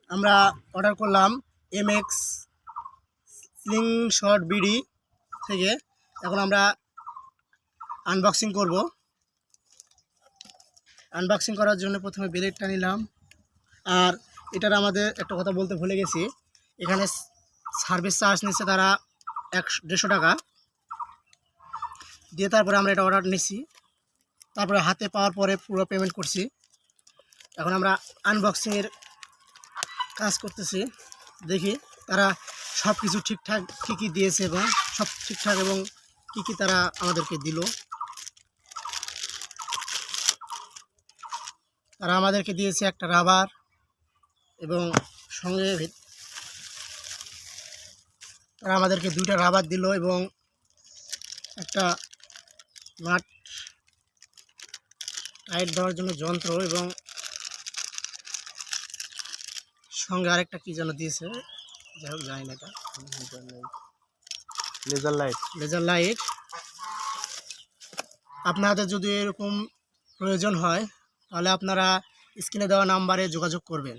আমরা অর্ডার করলাম MX slingshot BD থেকে। এখন আমরা আনবক্সিং করব। আনবক্সিং করার জন্য প্রথমে ব্লেডটা নিলাম। আর এটার আমাদের একটা কথা বলতে ভুলে গেছি, এখানে সার্ভিস চার্জ নিচ্ছে তারা 150 টাকা দিয়ে। তারপরে আমরা এটা অর্ডার নিছি, তারপরে হাতে পাওয়ার পরে পুরো পেমেন্ট করছি। এখন আমরা আনবক্সিংয়ের কাজ করতেছি। দেখি তারা সব কিছু ঠিকঠাক কী কী দিয়েছে এবং সব ঠিকঠাক এবং কী কী তারা আমাদেরকে দিল। তারা আমাদেরকে দিয়েছে একটা রাবার এবং সঙ্গে তারা আমাদেরকে 2টা রাবার দিল এবং একটা নাট টাইট দেওয়ার জন্য যন্ত্র এবং সঙ্গে আরেকটা কি যেন দিয়েছে, যাই হোক জানি না, এটা লেজার লাইট। আপনাদের যদি এরকম প্রয়োজন হয় তাহলে আপনারা স্ক্রিনে দেওয়া নাম্বারে যোগাযোগ করবেন।